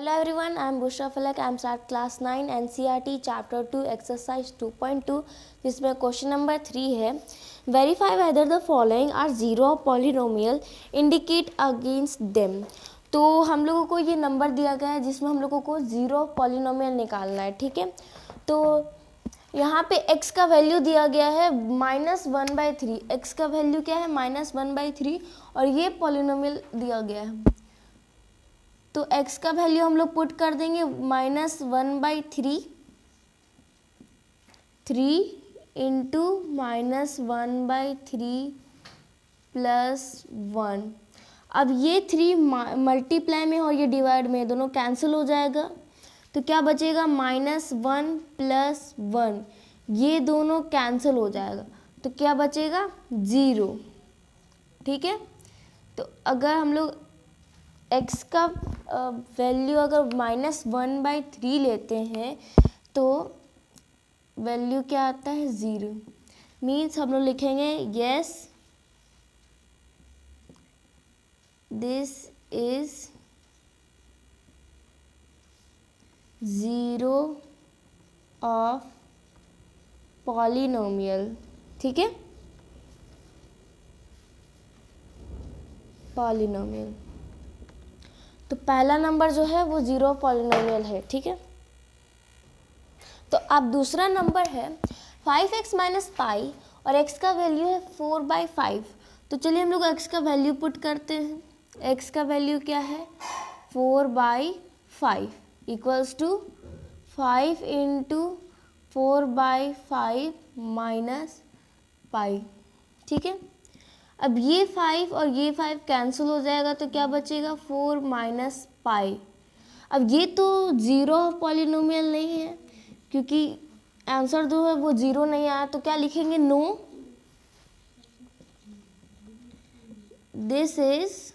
Hello everyone, I am Bushra Falak. I am start class 9 NCERT chapter 2 exercise 2.2 जिसमें question number 3 है verify whether the following are zero of polynomial indicate against them. तो हम लोगों को ये number दिया गया है जिसमें हम लोगों को जीरो ऑफ पॉलिनोमियल निकालना है। ठीक है, तो यहाँ पे x का वैल्यू दिया गया है -1/3। x का वैल्यू क्या है -1/3 और ये पॉलिनोमियल दिया गया है। तो x का वैल्यू हम लोग पुट कर देंगे -1/3 3 इंटू -1/3 प्लस 1। अब ये 3 मल्टीप्लाई में और ये डिवाइड में दोनों कैंसिल हो जाएगा, तो क्या बचेगा -1 प्लस 1, ये दोनों कैंसिल हो जाएगा तो क्या बचेगा 0। ठीक है, तो अगर हम लोग x का वैल्यू अगर -1/3 लेते हैं तो वैल्यू क्या आता है 0। मीन्स हम लोग लिखेंगे yes this is zero of polynomial. ठीक है, पॉलिनोमियल। तो पहला नंबर जो है वो जीरो पॉलिनोमियल है। ठीक है, तो अब दूसरा नंबर है 5x माइनस पाई और x का वैल्यू है 4/5। तो चलिए हम लोग x का वैल्यू पुट करते हैं। x का वैल्यू क्या है 4/5 equals to 5 into 4/5 minus pi. ठीक है, अब ये 5 और ये 5 कैंसिल हो जाएगा तो क्या बचेगा 4 माइनस पाई। अब ये तो जीरो ऑफ पॉलिनोमियल नहीं है क्योंकि आंसर जो है वो जीरो नहीं आया, तो क्या लिखेंगे no this is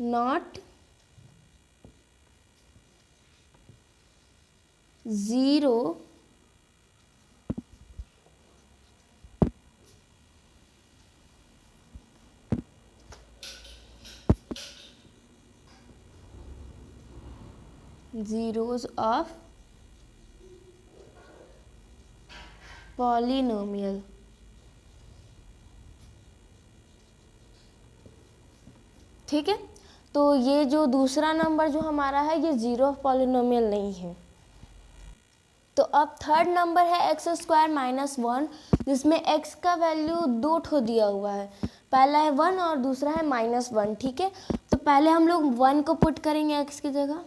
not zero zeros of polynomial। ठीक है, तो ये जो दूसरा नंबर जो हमारा है ये जीरो ऑफ पॉलिनोमियल नहीं है। तो अब थर्ड नंबर है x² - 1 जिसमें x का वैल्यू 2 ठो दिया हुआ है, पहला है 1 और दूसरा है -1। ठीक है, तो पहले हम लोग 1 को पुट करेंगे x की जगह।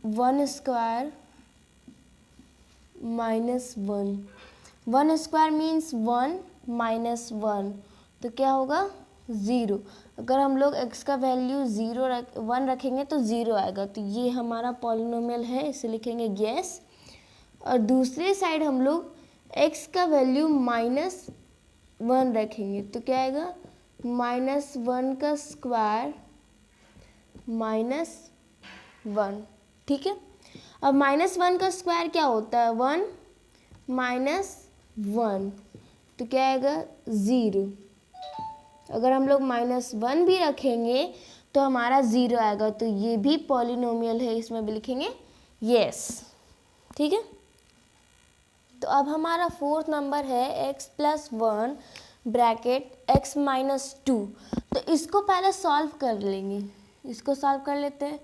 1² - 1, 1² मीन्स 1 - 1, तो क्या होगा 0। अगर हम लोग x का वैल्यू 1 रखेंगे तो 0 आएगा, तो ये हमारा पॉलिनोमियल है, इसे लिखेंगे यस। और दूसरे साइड हम लोग x का वैल्यू -1 रखेंगे तो क्या आएगा -1 का स्क्वायर -1। ठीक है, अब -1 का स्क्वायर क्या होता है 1 - 1, तो क्या आएगा 0। अगर हम लोग -1 भी रखेंगे तो हमारा 0 आएगा, तो ये भी पॉलिनोमियल है, इसमें भी लिखेंगे यस। ठीक है, तो अब हमारा फोर्थ नंबर है x + 1 ब्रैकेट x - 2। तो इसको पहले सॉल्व कर लेंगे, इसको सॉल्व कर लेते हैं।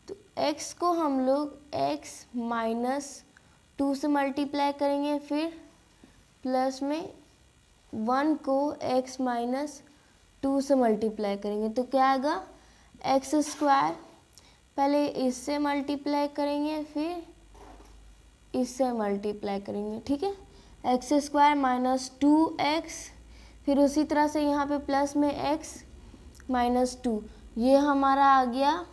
तो x को हम लोग x - 2 से मल्टीप्लाई करेंगे, फिर प्लस में 1 को x - 2 से मल्टीप्लाई करेंगे, तो क्या आएगा x²। पहले इससे मल्टीप्लाई करेंगे फिर इससे मल्टीप्लाई करेंगे। ठीक है, x² - 2x, फिर उसी तरह से यहाँ पे प्लस में x - 2, ये हमारा आ गया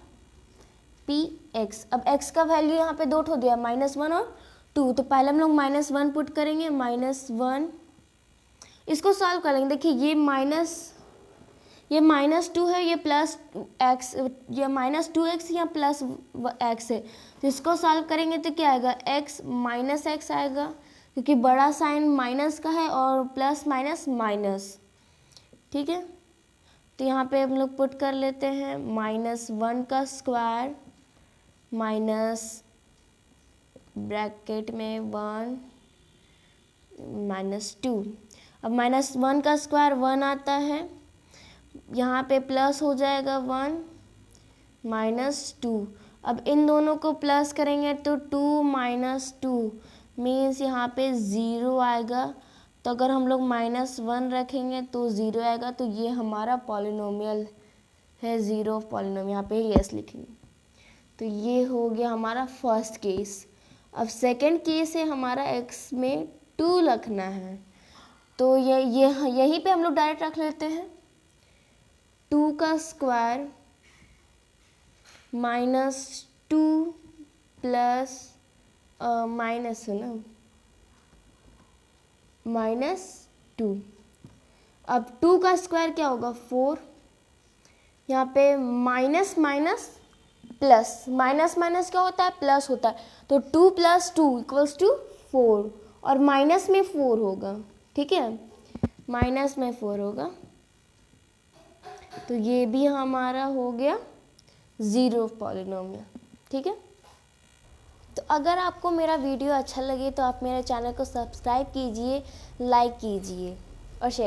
px। अब x का वैल्यू यहाँ पे 2 ठो दिया -1 और 2, तो पहले हम लोग -1 पुट करेंगे, -1 इसको सॉल्व कर लेंगे। देखिए ये -2 है, ये प्लस x, ये -2x या प्लस x है, तो इसको सॉल्व करेंगे तो क्या आएगा x - x आएगा क्योंकि बड़ा साइन माइनस का है और प्लस माइनस माइनस। ठीक है, तो यहाँ पे हम लोग पुट कर लेते हैं -1 का स्क्वायर माइनस ब्रैकेट में 1 -2। अब -1 का स्क्वायर 1 आता है, यहाँ पे प्लस हो जाएगा 1 -2। अब इन दोनों को प्लस करेंगे तो 2 - 2 मीन्स यहाँ पे 0 आएगा। तो अगर हम लोग -1 रखेंगे तो 0 आएगा। तो ये हमारा पॉलिनोमियल है, 0 पॉलिनोमियल, यहाँ पे यस लिखेंगे। तो ये हो गया हमारा फर्स्ट केस। अब सेकंड केस है हमारा x में 2 रखना है, तो यहीं पे हम लोग डायरेक्ट रख लेते हैं 2 का स्क्वायर -2 प्लस माइनस है ना -2। अब 2 का स्क्वायर क्या होगा 4, यहाँ पे minus minus plus, minus minus क्या होता है प्लस होता है, तो 2 + 2 = 4 और माइनस में 4 होगा, ठीक है, माइनस में 4 होगा। तो ये भी हमारा हो गया 0 पॉलिनोमियल, ठीक है। तो अगर आपको मेरा वीडियो अच्छा लगे तो आप मेरे चैनल को सब्सक्राइब कीजिए, लाइक कीजिए और शेयर